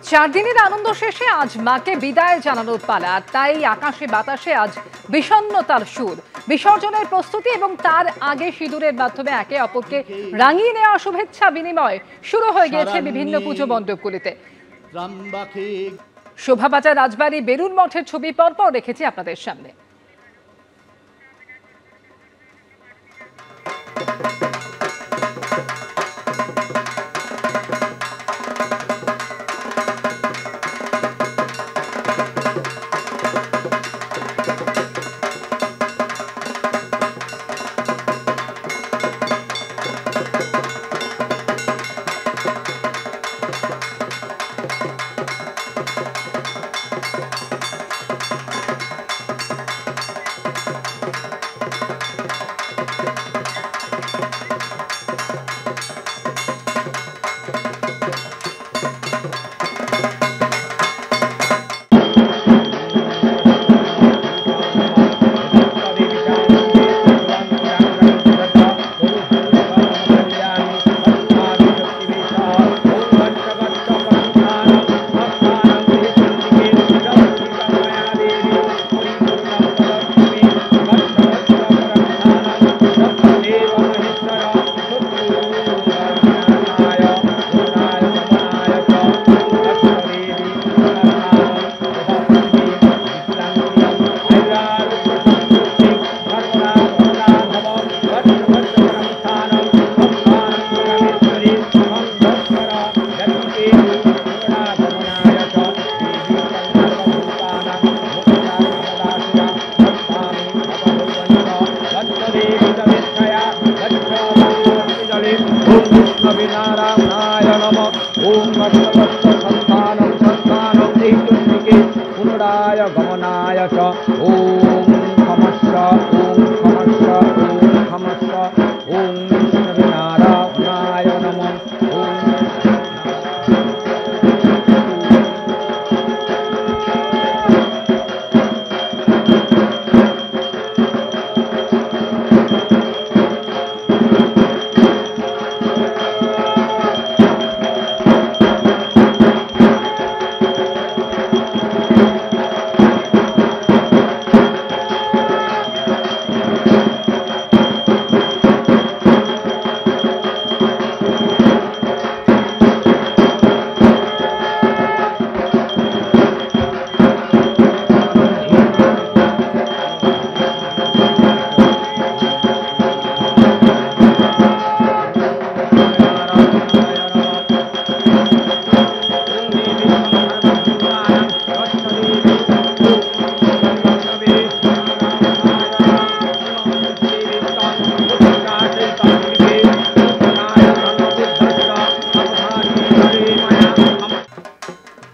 চার দিনের আনন্দ শেষে আজ মাকে বিদায় জানানোর পালা, তাই আকাশে বাতাসে আজ বিষণ্ণতার সুর। বিসর্জনের প্রস্তুতি এবং তার আগে সিঁদুরের মাধ্যমে একে অপরকে রাঙিয়ে নেওয়া শুভেচ্ছা বিনিময় শুরু হয়ে গিয়েছে বিভিন্ন পুজো মণ্ডপগুলিতে। শোভাবাজার রাজবাড়ী বেলুড় মঠের ছবি পরপর রেখেছি আপনাদের সামনে। गमनाय च ओम खमस्स ओम विष्णुनारायणाय नमः।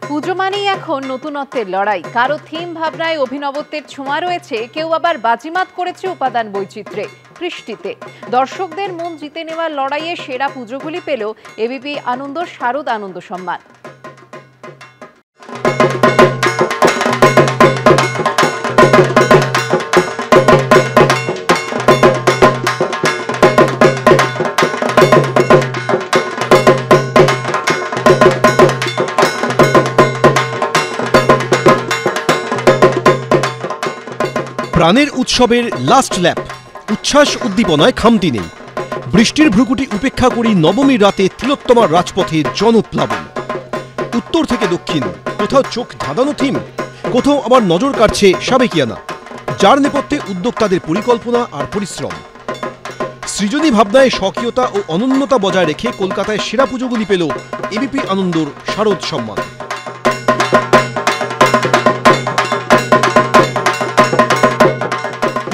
পুজো মানেই এখন নতুনত্বের লড়াই, কারো থিম ভাবনায় অভিনবত্বের ছোঁয়া রয়েছে, কেউ আবার বাজিমাত করেছে উপাদান বৈচিত্র্যে, কৃষ্টিতে। দর্শকদের মন জিতে নেওয়ার লড়াইয়ে সেরা পুজোগুলি পেল এবিপি আনন্দ শারদ আনন্দ সম্মান। প্রাণের উৎসবের লাস্ট ল্যাপ, উচ্ছ্বাস উদ্দীপনায় খামতি নেই। বৃষ্টির ভ্রুকুটি উপেক্ষা করি নবমীর রাতে তিলোত্তমার রাজপথে জনপ্লাবন। উত্তর থেকে দক্ষিণ, কোথাও চোখ ধাঁধানো থিম, কোথাও আবার নজর কাটছে সাবেকিয়ানা, যার নেপথ্যে উদ্যোক্তাদের পরিকল্পনা আর পরিশ্রম। সৃজনী ভাবনায় স্বকীয়তা ও অনন্যতা বজায় রেখে কলকাতায় সেরা পুজোগুলি পেল এবিপি আনন্দর শারদ সম্মান।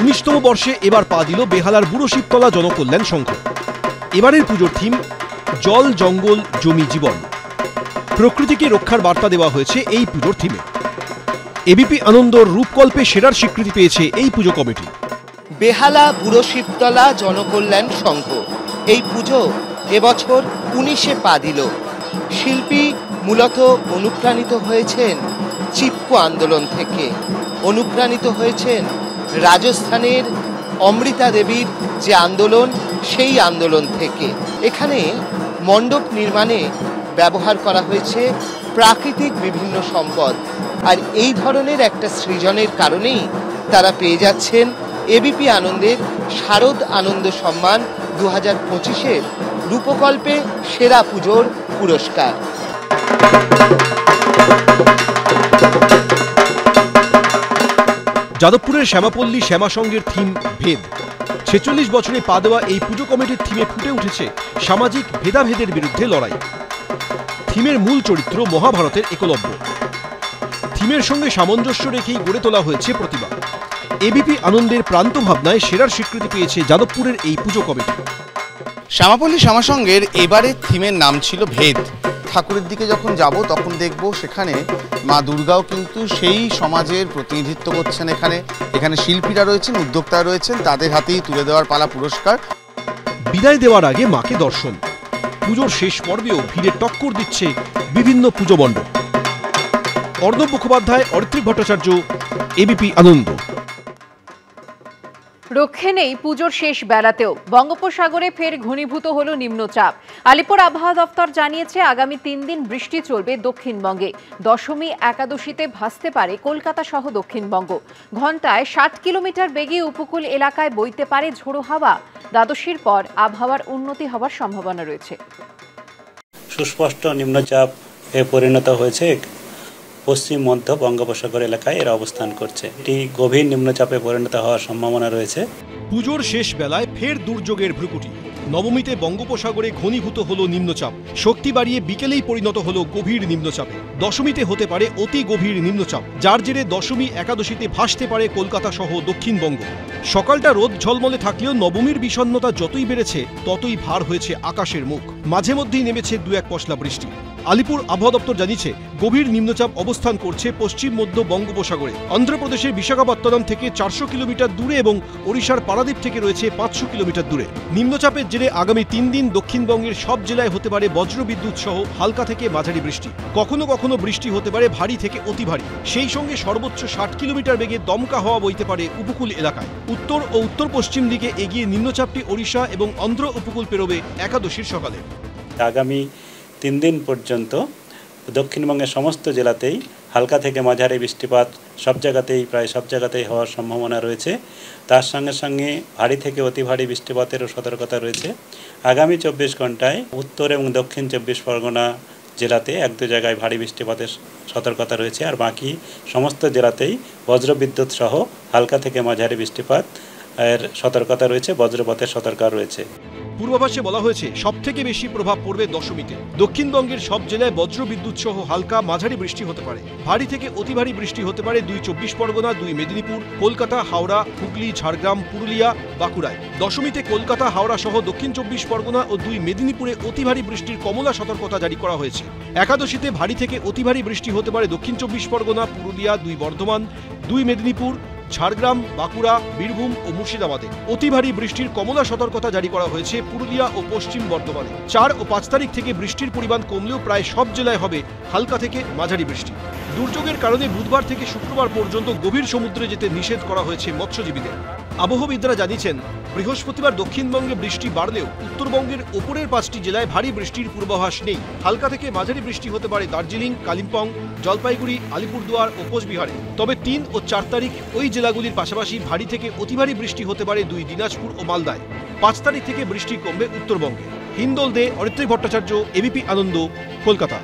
19তম বর্ষে এবার পা দিল বেহালার বুড়ো শিবতলা জনকল্যাণ সংঘ। এবারের পুজোর থিম জল জঙ্গল জমি জীবন। প্রকৃতিকে রক্ষার বার্তা দেওয়া হয়েছে এই পুজোর থিমে। এবিপি আনন্দর রূপকল্পে সেরার স্বীকৃতি পেয়েছে এই পুজো কমিটি। বেহালা বুড়ো শিবতলা জনকল্যাণ সংঘ এই পুজো এবছর 19-এ পা দিল। শিল্পী মূলত অনুপ্রাণিত হয়েছেন চিপকো আন্দোলন থেকে, অনুপ্রাণিত হয়েছেন রাজস্থানের অমৃতা দেবীর যে আন্দোলন, সেই আন্দোলন থেকে। এখানে মণ্ডপ নির্মাণে ব্যবহার করা হয়েছে প্রাকৃতিক বিভিন্ন সম্পদ। আর এই ধরনের একটা সৃজনের কারণেই তারা পেয়ে যাচ্ছেন এবিপি আনন্দের শারদ আনন্দ সম্মান 2025-এর রূপকল্পে সেরা পুজোর পুরস্কার। যাদবপুরের শ্যামাপল্লী শ্যামা সংঘের থিম ভেদ। 46 বছরে পা দেওয়া এই পুজো কমিটির থিমে ফুটে উঠেছে সামাজিক ভেদাভেদের বিরুদ্ধে লড়াই। থিমের মূল চরিত্র মহাভারতের একলব্য। থিমের সঙ্গে সামঞ্জস্য রেখেই গড়ে তোলা হয়েছে প্রতিমা। এবিপি আনন্দের প্রান্ত ভাবনায় সেরার স্বীকৃতি পেয়েছে যাদবপুরের এই পুজো কমিটি। শ্যামাপল্লী শ্যামা সংঘের এবারের থিমের নাম ছিল ভেদ। ঠাকুরের দিকে যখন যাব তখন দেখব সেখানে মা দুর্গাও কিন্তু সেই সমাজের প্রতিনিধিত্ব করছেন। এখানে শিল্পীরা রয়েছেন, উদ্যোক্তারা রয়েছেন, তাদের হাতেই তুলে দেওয়ার পালা পুরস্কার। বিদায় দেওয়ার আগে মাকে দর্শন। পুজোর শেষ পর্বেও ভিড়ে টক্কর দিচ্ছে বিভিন্ন পুজো মণ্ডপ। অর্ণব মুখোপাধ্যায়, অরিত্রিক ভট্টাচার্য, এবিপি আনন্দ। রক্ষে নেই পুজোর শেষ বেলাতেও। বঙ্গোপসাগরে ফের ঘনীভূত হলো নিম্নচাপ। আলিপুর আবহাওয়া দপ্তর জানিয়েছে আগামী 3 দিন বৃষ্টি চলবে দক্ষিণবঙ্গে। দশমী একাদশীতে ভাসতে পারে কলকাতা সহ দক্ষিণবঙ্গ। ঘন্টায় 60 কিলোমিটার বেগে উপকূল এলাকায় বইতে পারে ঝোড়ো হাওয়া। দ্বাদশীর পর আবহাওয়ার উন্নতি হওয়ার সম্ভাবনা রয়েছে। সুস্পষ্ট নিম্নচাপে পরিণত হয়েছে পশ্চিম মধ্য বঙ্গোপসাগর এলাকায় এর অবস্থান করছে। এটি গভীর নিম্নচাপে পরিণত হওয়ার সম্ভাবনা রয়েছে। পুজোর শেষ বেলায় ফের দুর্যোগের ভ্রুকুটি। নবমীতে বঙ্গোপসাগরে ঘনীভূত হলো নিম্নচাপ। শক্তি বাড়িয়ে বিকেলেই পরিণত হলো গভীর নিম্নচাপে। দশমীতে হতে পারে অতি গভীর নিম্নচাপ, যার জেরে দশমী একাদশীতে ভাসতে পারে কলকাতা সহ দক্ষিণবঙ্গ। সকালটা রোদ ঝলমলে থাকলেও নবমীর বিষণ্ণতা যতই বেড়েছে ততই ভার হয়েছে আকাশের মুখ। মাঝে মধ্যেই নেমেছে 2-1 পশলা বৃষ্টি। আলিপুর আবহাওয়া দপ্তর জানিয়েছে গভীর নিম্নচাপ অবস্থান করছে পশ্চিম মধ্য বঙ্গোপসাগরে। অন্ধ্রপ্রদেশের বিশাখাপত্তনম থেকে 400 কিলোমিটার দূরে এবং ওড়িশার পারাদ্বীপ থেকে রয়েছে 500 কিলোমিটার দূরে। নিম্নচাপের জেরে আগামী 3 দিন দক্ষিণবঙ্গের সব জেলায় হতে পারে বজ্রবিদ্যুৎ সহ হালকা থেকে মাঝারি বৃষ্টি। কখনো কখনো বৃষ্টি হতে পারে ভারী থেকে অতি ভারী। সেই সঙ্গে সর্বোচ্চ 60 কিলোমিটার বেগে দমকা হাওয়া বইতে পারে উপকূল এলাকায়। উত্তর ও উত্তর পশ্চিম দিকে এগিয়ে নিম্নচাপটি ওড়িশা এবং অন্ধ্র উপকূল পেরোবে একাদশীর সকালে। আগামী 3 দিন পর্যন্ত দক্ষিণবঙ্গের সমস্ত জেলাতেই হালকা থেকে মাঝারি বৃষ্টিপাত প্রায় সব জায়গাতেই হওয়ার সম্ভাবনা রয়েছে। তার সঙ্গে সঙ্গে ভারী থেকে অতি ভারী বৃষ্টিপাতেরও সতর্কতা রয়েছে। আগামী 24 ঘন্টায় উত্তর এবং দক্ষিণ 24 পরগনা জেলাতে 1-2 জায়গায় ভারী বৃষ্টিপাতের সতর্কতা রয়েছে। আর বাকি সমস্ত জেলাতেই বজ্রবিদ্যুৎ সহ হালকা থেকে মাঝারি বৃষ্টিপাত এর সতর্কতা রয়েছে, বজ্রপাতের সতর্কতা রয়েছে। পূর্বাভাসে বলা হয়েছে সবথেকে বেশি প্রভাব পড়বে দশমীতে। দক্ষিণবঙ্গের সব জেলায় বজ্রবিদ্যুৎ সহ হালকা মাঝারি বৃষ্টি হতে পারে। ভারী থেকে অতি ভারী বৃষ্টি হতে পারে 2 24 পরগনা, 2 মেদিনীপুর, কলকাতা, হাওড়া, হুগলি, ঝাড়গ্রাম, পুরুলিয়া, বাঁকুড়ায়। দশমীতে কলকাতা, হাওড়া সহ দক্ষিণ 24 পরগনা ও 2 মেদিনীপুরে অতি ভারী বৃষ্টির কমলা সতর্কতা জারি করা হয়েছে। একাদশীতে ভারী থেকে অতি ভারী বৃষ্টি হতে পারে দক্ষিণ 24 পরগনা, পুরুলিয়া, 2 বর্ধমান, 2 মেদিনীপুর, ঝাড়গ্রাম, বাঁকুড়া, বীরভূম ও মুর্শিদাবাদে। অতি ভারী বৃষ্টির কমলা সতর্কতা জারি করা হয়েছে পুরুলিয়া ও পশ্চিম বর্ধমানে। 4 ও 5 তারিখ থেকে বৃষ্টির পরিমাণ কমলেও প্রায় সব জেলায় হবে হালকা থেকে মাঝারি বৃষ্টি। দুর্যোগের কারণে বুধবার থেকে শুক্রবার পর্যন্ত গভীর সমুদ্রে যেতে নিষেধ করা হয়েছে মৎস্যজীবীদের। আবহবিদরা জানিয়েছেন বৃহস্পতিবার দক্ষিণবঙ্গে বৃষ্টি বাড়লেও উত্তরবঙ্গের ওপরের 5টি জেলায় ভারী বৃষ্টির পূর্বাভাস নেই। হালকা থেকে মাঝারি বৃষ্টি হতে পারে দার্জিলিং, কালিম্পং, জলপাইগুড়ি, আলিপুরদুয়ার ও কোচবিহারে। তবে 3 ও 4 তারিখ ওই জেলাগুলির পাশাপাশি ভারী থেকে অতি ভারী বৃষ্টি হতে পারে 2 দিনাজপুর ও মালদায়। 5 তারিখ থেকে বৃষ্টি কমবে উত্তরবঙ্গে। হিন্দল দে, অরিত্রিক ভট্টাচার্য, এবিপি আনন্দ, কলকাতা।